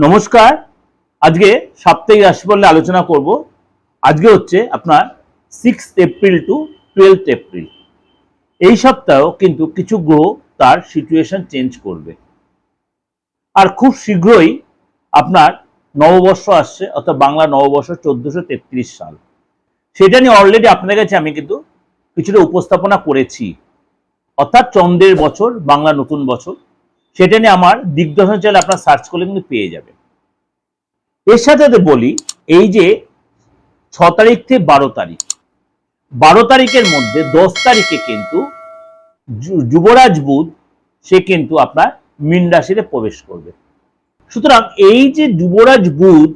নমস্কার। আজকে সাপ্তাহিক রাশিফল নিয়ে আলোচনা করব। আজকে হচ্ছে আপনার 6 এপ্রিল টু 12 এপ্রিল। এই সপ্তাহ কিন্তু কিছু গ্রহ তার সিচুয়েশন চেঞ্জ করবে, আর খুব শীঘ্রই আপনার নববর্ষ আসছে, অর্থাৎ বাংলা নববর্ষ 1433 সাল। সেটা নিয়ে অলরেডি আপনাদের কাছে আমি কিন্তু কিছুটা উপস্থাপনা করেছি, অর্থাৎ চন্দ্রের বছর, বাংলা নতুন বছর। সেটা নিয়ে আমার দিগদর্শন চ্যানেলে আপনার সার্চ করলে কিন্তু পেয়ে যাবেন। এর সাথে বলি, এই যে 6 তারিখ থেকে 12 তারিখ, 12 তারিখের মধ্যে 10 তারিখে কিন্তু যুবরাজ বুধ সে কিন্তু আপনার মীন রাশিতে প্রবেশ করবে। সুতরাং এই যে যুবরাজ বুধ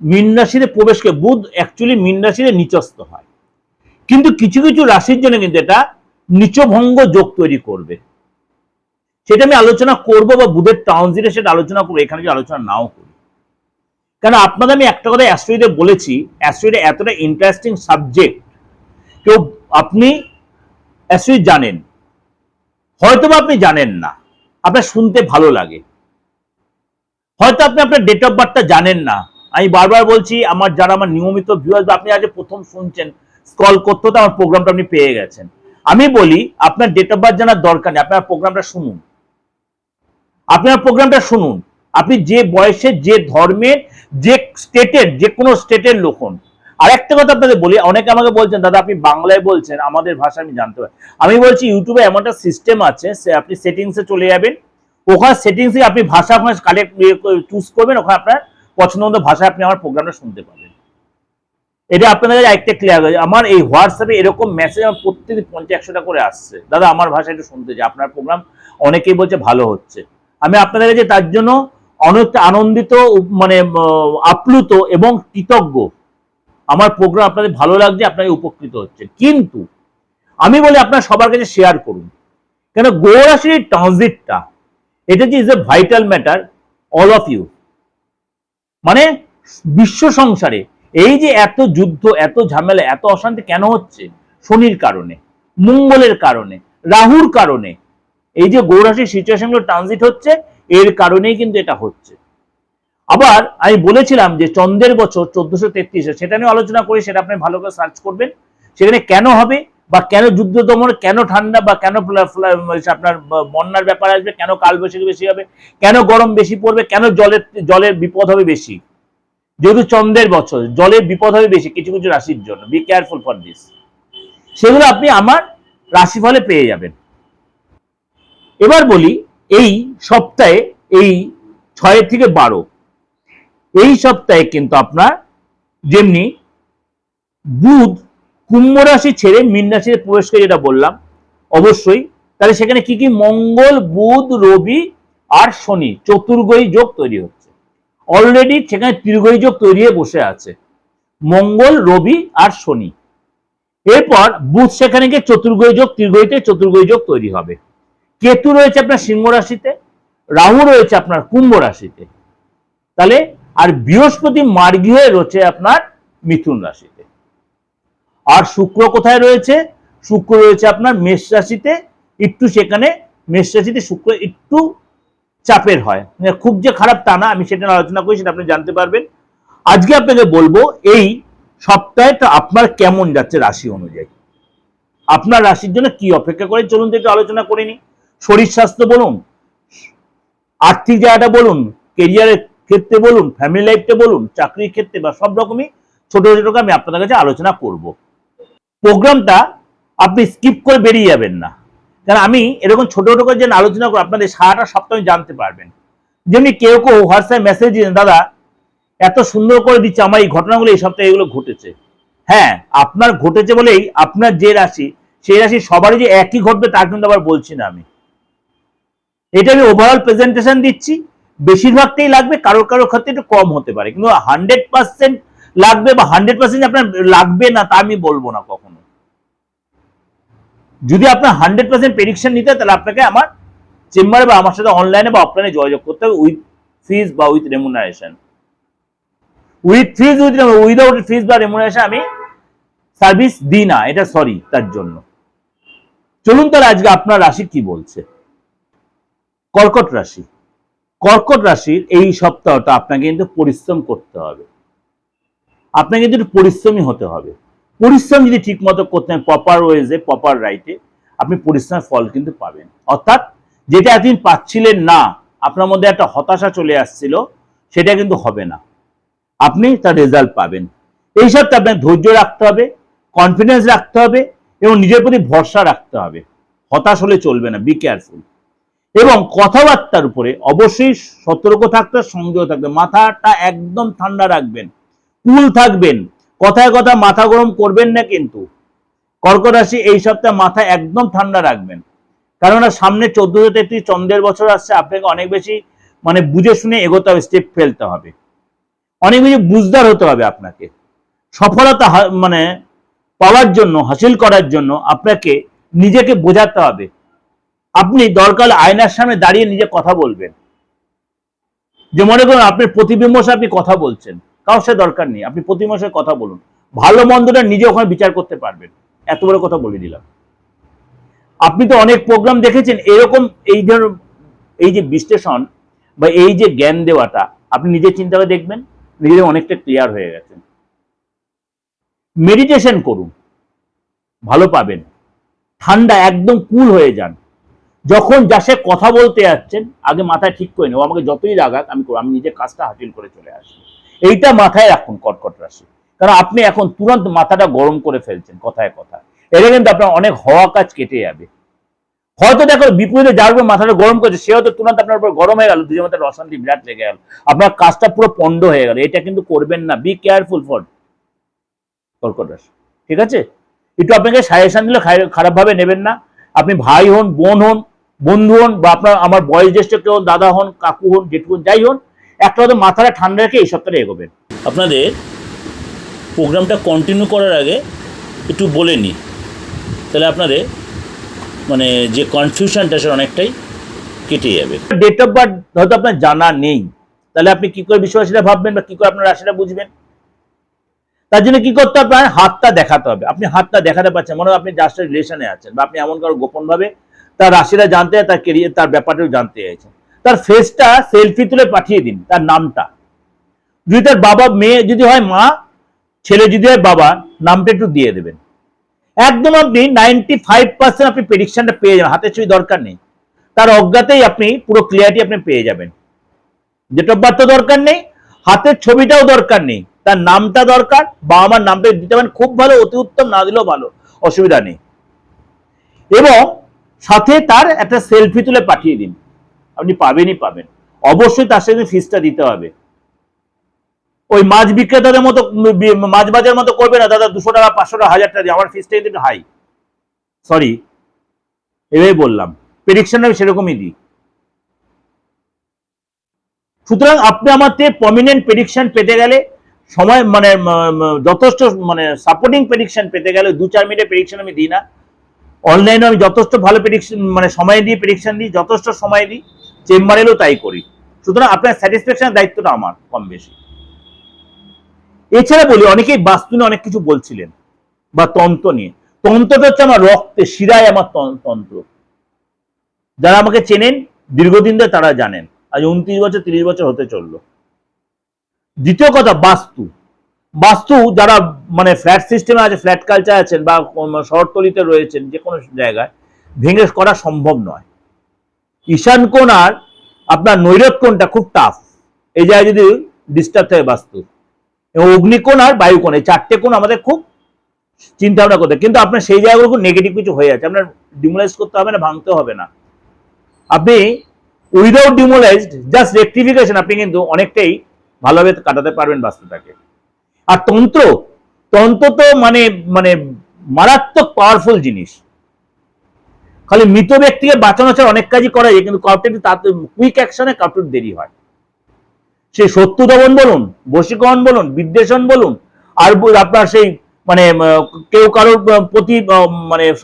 মীন রাশিতে প্রবেশ করে, বুধ অ্যাকচুয়ালি মীন রাশিতে নিচস্থ হয়, কিন্তু কিছু কিছু রাশির জন্য কিন্তু এটা নিচভঙ্গ যোগ তৈরি করবে। সেটা আমি আলোচনা করব, বা বুধের ট্রানজিটে সেটা আলোচনা করবো, এখানে যে আলোচনা নাও করি। কারণ আপনাদের আমি একটা কথা অ্যাস্ট্রোইডে বলেছি, অ্যাস্ট্রোইডে এতটা ইন্টারেস্টিং সাবজেক্ট, কেউ আপনি অ্যাস্ট্রোইড জানেন, হয়তোবা আপনি জানেন না, আপনার শুনতে ভালো লাগে, হয়তো আপনি আপনার ডেট অফ বার্থটা জানেন না। আমি বারবার বলছি, আমার যারা আমার নিয়মিত ভিউয়ার্স, বা আপনি আজ প্রথম শুনছেন, স্ক্রল করতে হতে আমার প্রোগ্রামটা আপনি পেয়ে গেছেন। আমি বলি, আপনার ডেট অফ বার্থ জানার দরকার নেই, আপনার প্রোগ্রামটা শুনুন, আপনার প্রোগ্রামটা শুনুন। আপনি যে বয়সে, যে ধর্মের, যে স্টেটের, যে কোনো স্টেটের লোক হন। আর একটা কথা আপনাদের বলি, অনেকে আমাকে বলছেন, দাদা আপনি বাংলায় বলছেন, আমাদের ভাষা আমি জানতে পারি। আমি বলছি, ইউটিউবে এমন একটা সিস্টেম আছে, আপনি সেটিংসে চলে যাবেন, ওখানে সেটিংসে আপনি ভাষা কালেক্ট চুজ করবেন, ওখানে আপনার পছন্দ মতো ভাষায় আপনি আমার প্রোগ্রামটা শুনতে পাবেন। এটা আপনাদের কাছে একটা ক্লিয়ার হয়ে যায়। আমার এই হোয়াটসঅ্যাপে এরকম মেসেজ আমার প্রত্যেকদিন 50-100টা করে আসছে, দাদা আমার ভাষায় একটু শুনতে চাই, আপনার প্রোগ্রাম অনেকেই বলছে ভালো হচ্ছে। আমি আপনাদের কাছে তার জন্য অনেক আনন্দিত, মানে আপ্লুত এবং কৃতজ্ঞ। আমার প্রোগ্রাম আপনাদের ভালো লাগছে, আপনারা উপকৃত হচ্ছে। কিন্তু আমি বলি, আপনারা সবার কাছে শেয়ার করুন, কেন গ্রহ রাশির ট্রানজিটটা, এটা যে is a vital matter all of you. মানে বিশ্ব সংসারে এই যে এত যুদ্ধ, এত ঝামেলা, এত অশান্তি কেন হচ্ছে? শনির কারণে, মঙ্গলের কারণে, রাহুর কারণে। এই যে গ্রহ রাশির সিচুয়েশনগুলো ট্রানজিট হচ্ছে, এর কারণেই কিন্তু এটা হচ্ছে। আবার আমি বলেছিলাম যে চন্দ্রের বছর 1433, সেটা নিয়ে আলোচনা করি, সেটা আপনি ভালো করে সার্চ করবেন। সেখানে কেন হবে, বা কেন যুদ্ধ দমন, কেন ঠান্ডা, বা কেন আপনার বন্যার ব্যাপার আসবে, কেন কালবৈশাখী বেশি হবে, কেন গরম বেশি পড়বে, কেন জলের বিপদ হবে বেশি। যেহেতু চন্দ্রের বছর, জলের বিপদ হবে বেশি কিছু কিছু রাশির জন্য, বি কেয়ারফুল ফর দিস। সেগুলো আপনি আমার রাশিফলে পেয়ে যাবেন। এবার বলি, এই সপ্তাহে, এই 6 থেকে 12, এই সপ্তাহে কিন্তু আপনার যেমনি বুধ কুম্ভ রাশি ছেড়ে মীন রাশিতে প্রবেশ করে, যেটা বললাম অবশ্যই, তাহলে সেখানে কি কি মঙ্গল, বুধ, রবি আর শনি চতুর্গ্রহী যোগ তৈরি হচ্ছে। অলরেডি সেখানে ত্রিগ্রহী যোগ তৈরি হয়ে বসে আছে, মঙ্গল, রবি আর শনি। এরপর বুধ সেখানে গিয়ে চতুর্গ্রহী যোগ, ত্রিগ্রহীতে চতুর্গ্রহী যোগ তৈরি হবে। কেতু রয়েছে আপনার সিংহ রাশিতে, রাহু রয়েছে আপনার কুম্ভ রাশিতে, তাহলে আর বৃহস্পতি মার্গী হয়ে রয়েছে আপনার মিথুন রাশিতে। আর শুক্র কোথায় রয়েছে? শুক্র রয়েছে আপনার মেষ রাশিতে। একটু সেখানে মেষ রাশিতে শুক্র একটু চাপের হয়, খুব যে খারাপ তা না, আমি সেটা আলোচনা করি, সেটা আপনি জানতে পারবেন। আজকে আপনাকে বলবো এই সপ্তাহটা আপনার কেমন যাচ্ছে রাশি অনুযায়ী, আপনার রাশির জন্য কি অপেক্ষা করে। চলুন তো একটু আলোচনা করে নি। শরীর স্বাস্থ্য বলুন, আর্থিক জায়গাটা বলুন, কেরিয়ারের ক্ষেত্রে বলুন, ফ্যামিলি লাইফটা বলুন, চাকরির ক্ষেত্রে, বা সব রকমই ছোট ছোট আমি আপনাদের কাছে আলোচনা করব। প্রোগ্রামটা আপনি স্কিপ করে বেরিয়ে যাবেন না, কারণ আমি এরকম ছোট ছোট করে যেন আলোচনা করে আপনাদের সারাটা সপ্তাহে জানতে পারবেন। যেমনি কেউ কেউ হোয়াটসঅ্যাপ মেসেজ দিন, দাদা এত সুন্দর করে দিচ্ছে, আমার এই ঘটনাগুলো এই সপ্তাহে এগুলো ঘটেছে। হ্যাঁ, আপনার ঘটেছে বলেই আপনার যে রাশি, সেই রাশি সবারই যে একই ঘটবে তা কিন্তু আবার বলছি না আমি। এটা আমি ওভারঅল প্রেজেন্টেশন দিচ্ছি, বেশিরভাগটাই লাগবে, কারোর কারোর ক্ষেত্রে একটু কম হতে পারে, কিন্তু 100% লাগবে বা 100% আপনার লাগবে না তা আমি বলবো না কখনো। যদি আপনার 100% প্রেডিকশন নিতে, তাহলে আপনাকে আমার চেম্বারে বা আমার সাথে অনলাইনে বা অফলাইনে যোগাযোগ করতে হবে, উইথ ফিজ বা with remuneration. With fees, without fees বা রেমুনারেশন আমি সার্ভিস দিই না, এটা সরি তার জন্য। চলুন তাহলে আজকে আপনার রাশি কি বলছে। কর্কট রাশি, কর্কট রাশির এই সপ্তাহটা আপনাকে কিন্তু পরিশ্রম করতে হবে, আপনাকে কিন্তু একটু পরিশ্রমী হতে হবে। পরিশ্রম যদি ঠিক মতো করতে হয়, প্রপার ওয়েজে, প্রপার রাইটে, আপনি পরিশ্রমের ফল কিন্তু পাবেন। অর্থাৎ যেটা এতদিন পাচ্ছিলেন না, আপনার মধ্যে একটা হতাশা চলে আসছিল, সেটা কিন্তু হবে না, আপনি তার রেজাল্ট পাবেন। এই সপ্তাহে আপনার ধৈর্য রাখতে হবে, কনফিডেন্স রাখতে হবে এবং নিজের প্রতি ভরসা রাখতে হবে। হতাশ হলে চলবে না, বি কেয়ারফুল। এবং কথাবার্তার উপরে অবশ্যই সতর্ক থাকতে, সংযত থাকতে, মাথাটা একদম ঠান্ডা রাখবেন, কুল থাকবেন, কথায় কথা মাথা গরম করবেন না কিন্তু। কর্কট রাশি এই সপ্তাহে মাথা একদম ঠান্ডা রাখবেন, কেননা সামনে 1433 চন্দ্রের বছর আসছে। আপনাকে অনেক বেশি বুঝে শুনে এগোতে হবে, স্টেপ ফেলতে হবে, অনেক বেশি বুঝদার হতে হবে। আপনাকে সফলতা পাওয়ার জন্য, হাসিল করার জন্য আপনাকে নিজেকে বোঝাতে হবে। আপনি দরকার আয়নার সামনে দাঁড়িয়ে নিজে কথা বলবেন, যে মনে করুন আপনার প্রতিবিম্ব আপনি কথা বলছেন, কারোর সাথে দরকার নেই, আপনি প্রতিবিম্বের সাথে কথা বলুন, ভালো মন্দটা নিজে ওখানে বিচার করতে পারবেন। এত বড় কথা বলে দিলাম। আপনি তো অনেক প্রোগ্রাম দেখেছেন এরকম, এই ধরনের এই যে বিশ্লেষণ বা এই যে জ্ঞান দেওয়াটা, আপনি নিজে চিন্তা করে দেখবেন, নিজেদের অনেকটা ক্লিয়ার হয়ে গেছেন। মেডিটেশন করুন, ভালো পাবেন। ঠান্ডা, একদম কুল হয়ে যান। যখন যার সাথে কথা বলতে যাচ্ছেন, আগে মাথায় ঠিক করে নেব, আমাকে যতই রাগাক আমি নিজের কাজটা হাসিল করে চলে আসি। এইটা মাথায় রাখুন কর্কট রাশি, কারণ আপনি এখন তুরন্ত মাথাটা গরম করে ফেলছেন কথায় কথা। এটা কিন্তু আপনার অনেক হওয়া কাজ কেটে যাবে। হয়তো দেখো বিপরীতে যার উপর মাথাটা গরম করেছে, সে হয়তো তুরন্ত আপনার উপর গরম হয়ে গেল, দুজনের মধ্যে অশান্তি বিরাট লেগে গেল, আপনার কাজটা পুরো পণ্ড হয়ে গেল। এটা কিন্তু করবেন না, বি কেয়ারফুল ফর কর্কট রাশি, ঠিক আছে? একটু আপনাকে সাজেশন দিলে খারাপ ভাবে নেবেন না। আপনি ভাই হন, বোন হন, বন্ধু হন, বা আপনার আমার বয়োজ্যেষ্ঠ কেউ, দাদা হন, কাকু হন, জেঠু হন, যাই হন, একটা হয়তো মাথাটা ঠান্ডা রেখে এই সপ্তাহে এগোবেন। আপনাদের প্রোগ্রামটা কন্টিনিউ করার আগে একটু বলে নিই, তাহলে আপনাদের যে কনফিউশনটা সেটা অনেকটাই কেটে যাবে। ডেট অফ বার্থ হয়তো আপনার জানা নেই, তাহলে আপনি কি করে বিষয়টা ভাববেন বা কি করে আপনার রাশিটা বুঝবেন? তার জন্য কি করতে হবে? হাতটা দেখাতে হবে। আপনি হাতটা দেখাতে পারছেন, মনে হয় আপনি যার সাথে রিলেশনে আছেন, বা আপনি এমন কারো গোপন ভাবে তার রাশিটা জানতে, তার কেরিয়ার, তার ব্যাপারটাও জানতে চাইছেন। তার ফেসটা সেলফি তুলে পাঠিয়ে দিন, তার নামটা, যদি তার বাবা, মেয়ে যদি হয় মা, ছেলে যদি হয় বাবা, নামটা একটু দিয়ে দেবেন। একদম আপনি 95% আপনি প্রেডিকশনটা পেয়ে যাবেন, হাতের ছবি দরকার নেই, তার অজ্ঞাতেই আপনি পুরো ক্লিয়ারিটি আপনি পেয়ে যাবেন। ডেট অফ বার্থ দরকার নেই, হাতের ছবিটাও দরকার নেই, তার নামটা দরকার, বাবা মার নামটা দিতে পারেন, খুব ভালো, অতি উত্তম, না দিলেও ভালো, অসুবিধা নেই। এবং সাথে তার একটা সেলফি তুলে পাঠিয়ে দিন, আপনি পাবেনই পাবেন। অবশ্যই তার সাথে ফিসটা দিতে হবে। ওই মাছ বিক্রেতাদের মতো, মাছ বাজার মতো করবে না, দাদা 200 টাকা, 500 টাকা, 1000 টাকা দিয়ে, আমার ফিসটা কিন্তু একটু হাই, সরি, এভাবে বললাম, প্রেডিকশন আমি সেরকমই দিই। সুতরাং আপনি আমার থেকে প্রমিনেন্ট প্রেডিকশন পেতে গেলে, সময় যথেষ্ট সাপোর্টিং প্রেডিকশন পেতে গেলে 2-4 মিনিটের প্রেডিকশন আমি দিই না। অনলাইনে আমি যথেষ্ট ভালো প্রেডিকশন সময় দিয়ে প্রেডিকশন দিই, যথেষ্ট সময় দিই, চেম্বারেও তাই করি। সুতরাং আপনার স্যাটিসফ্যাকশনের দায়িত্বটা আমার কম বেশি। এছাড়া বলি, অনেকেই বাস্তু নিয়ে অনেক কিছু বলছিলেন, বা তন্ত্র নিয়ে। তন্ত্রটা হচ্ছে আমার রক্তে, শিরায় আমার তন্ত্র। যারা আমাকে চেনেন দীর্ঘদিন ধরে তারা জানেন, আজ 29 বছর 30 বছর হতে চললো। দ্বিতীয় কথা, বাস্তু। বাস্তু যারা ফ্ল্যাট সিস্টেমে আছে, ফ্ল্যাট কালচার আছেন, বা শহরতলিতে রয়েছেন, যে কোনো জায়গায় ভেঙে করা সম্ভব নয়। ঈশান কোণ আর আপনার নৈরত কোণটা খুব টাফ, এই জায়গায় যদি ডিস্টার্ব থাকে বাস্তু। এবং অগ্নিকোণ আর বায়ুকোণ, এই 4টে কোণ আমাদের খুব চিন্তা ভাবনা করতে, কিন্তু আপনার সেই জায়গাগুলো খুব নেগেটিভ কিছু হয়ে যাচ্ছে, আপনার ডিমোলাইজ করতে হবে না, ভাঙতে হবে না। আপনি উইদাউট ডিমোলাইজড, জাস্ট রেক্টিফিকেশন, আপনি কিন্তু অনেকটাই ভালোভাবে কাটাতে পারবেন বাস্তুটাকে। আর তন্ত্র, তন্ত্র তো মারাত্মক পাওয়ারফুল জিনিস। খালি মৃত ব্যক্তিকে বাঁচানো ছাড়া অনেক কাজই করা যায়, কিন্তু কাউকে কুইক অ্যাকশনে কাউকে দেরি হয়। সে শত্রু দমন বলুন, বশীকরণ বলুন, বিদ্বেষণ বলুন, আর আপনার সেই কেউ কারোর প্রতি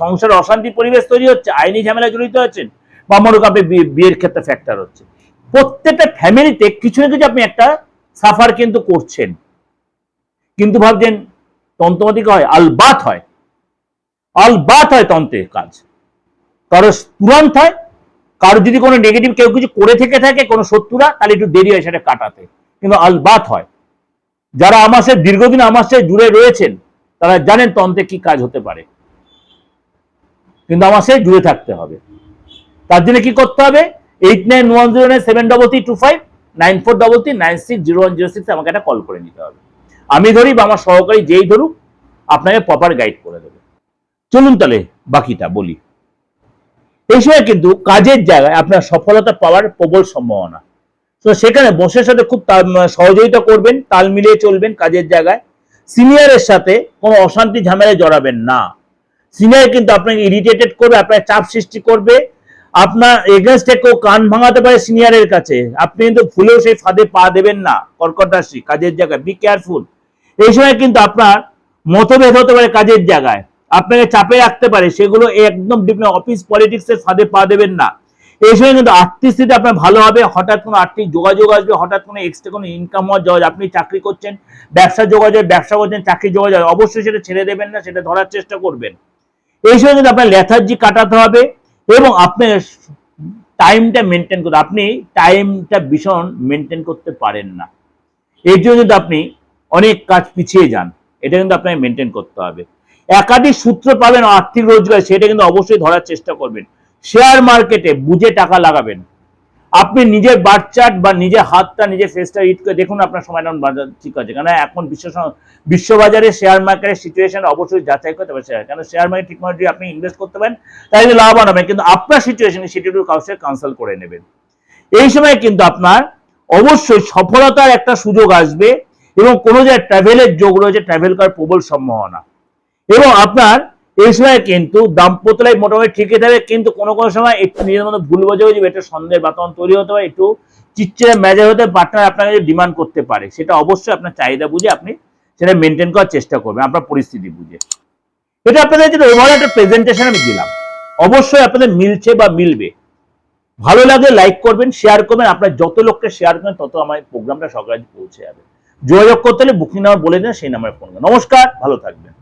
সংসারে অশান্তি পরিবেশ তৈরি হচ্ছে, আইনি ঝামেলা জড়িত আছেন, বা মনে করেন আপনি বিয়ের ক্ষেত্রে ফ্যাক্টর হচ্ছে, প্রত্যেকটা ফ্যামিলিতে কিছু না কিছু আপনি একটা সাফার কিন্তু করছেন। কিন্তু ভাবছেন তন্ত্রমাতিক হয়, আলবাত হয়, আলবাত হয় তন্ত্রের কাজ। কারো তুরন্ত হয়, কারো যদি কোনো নেগেটিভ কেউ কিছু করে থেকে থাকে কোনো শত্রুরা, তাহলে একটু দেরি হয় সেটা কাটাতে, কিন্তু আলবাত হয়। যারা আমার সাথে দীর্ঘদিন আমার সাথে জুড়ে রয়েছেন তারা জানেন তন্ত্রে কি কাজ হতে পারে, কিন্তু আমার সাথে জুড়ে থাকতে হবে। তার জন্য কি করতে হবে? 8910973325 9433960106 আমাকে একটা কল করে নিতে হবে। আমি ধরি বা আমার সহকারী যেই ধরুক, আপনাকে প্রপার গাইড করে দেবে। চলুন তাহলে বাকিটা বলি। এই সময় কিন্তু কাজের জায়গায় আপনার সফলতা পাওয়ার প্রবল সম্ভাবনা। তো সেখানে বসের সাথে খুব সহযোগিতা করবেন, তাল মিলিয়ে চলবেন কাজের জায়গায়। সিনিয়রের সাথে কোনো অশান্তি ঝামেলায় জড়াবেন না। সিনিয়র কিন্তু আপনাকে ইরিটেটেড করবে, আপনার চাপ সৃষ্টি করবে, আপনার এগেনস্টে কেউ কান ভাঙাতে পারে সিনিয়রের কাছে, আপনি কিন্তু ভুলেও সেই ফাঁদে পা দেবেন না। কর্কট রাশি কাজের জায়গায় বি কেয়ারফুল। এই সময় কিন্তু আপনার মতভেদ হতে পারে কাজের জায়গায়, আপনাকে চাপে রাখতে পারে, সেগুলো একদম অফিস পলিটিক্স এর ফাঁদে পা দেবেন না। এই সময় কিন্তু আর্থিক স্থিতি আপনার ভালো হবে, হঠাৎ কোনো আর্থিক যোগাযোগ আসবে, হঠাৎ কোনো এক্সট্রা কোনো ইনকাম হওয়ার যোগাযোগ, আপনি চাকরি করছেন, ব্যবসা করছেন, চাকরি যোগাযোগ, অবশ্যই সেটা ছেড়ে দেবেন না, সেটা ধরার চেষ্টা করবেন। এই সময় কিন্তু আপনার লেথার্জি কাটাতে হবে এবং আপনার টাইমটা মেনটেন করতে, আপনি টাইমটা ভীষণ মেনটেন করতে পারেন না, এর জন্য কিন্তু আপনি অনেক কাজ পিছিয়ে যান, এটা কিন্তু আপনাকে মেনটেন করতে হবে। একাধিক সূত্র পাবেন আর্থিক রোজগার, সেটা কিন্তু অবশ্যই ধরার চেষ্টা করবেন। শেয়ার মার্কেটে বুঝে টাকা লাগাবেন। আপনি নিজের বার্থ চার্ট বা নিজের হাতটা নিজের ফেসটা রিড করে দেখুন আপনার সময় বাজার ঠিক আছে, কারণ এখন বিশ্ববাজারে শেয়ার মার্কেটের সিচুয়েশন অবশ্যই যাচাই করতে পারছে, কারণ শেয়ার মার্কেট ঠিক মতো যদি আপনি ইনভেস্ট করতে পারেন তাহলে লাভবান হবেন, কিন্তু আপনার সিচুয়েশন সেটি একটু কাউকে কনসাল্ট করে নেবেন। এই সময় কিন্তু আপনার অবশ্যই সফলতার একটা সুযোগ আসবে এবং কোনো জায়গায় ট্রাভেলের যোগ রয়েছে, ট্রাভেল করার প্রবল সম্ভাবনা। এবং আপনার এই সময় কিন্তু দাম্পত্য লাইফ মোটামুটি ঠিকই থাকে, কিন্তু কোনো কোনো সময় একটু নিজের মধ্যে ভুল বোঝাবুঝি, একটু সন্দেহের বাতাবরণ তৈরি হতে পারে, একটু চিটচিটে মেজাজ হতে পার্টনার আপনাকে ডিমান্ড করতে পারে, সেটা অবশ্যই আপনার চাহিদা বুঝে আপনি সেটা মেনটেন করার চেষ্টা করবেন আপনার পরিস্থিতি বুঝে। এটা আপনাদের জন্য ওভারঅল একটা প্রেজেন্টেশন আমি দিলাম, অবশ্যই আপনাদের মিলছে বা মিলবে। ভালো লাগলে লাইক করবেন, শেয়ার করবেন, আপনার যত লোককে শেয়ার করবেন তত আমার প্রোগ্রামটা সকালে পৌঁছে যাবে। যোগাযোগ করতে হলে বুকিং নাম্বার বলে দেন, সেই নাম্বারে ফোন করবেন। নমস্কার, ভালো থাকবেন।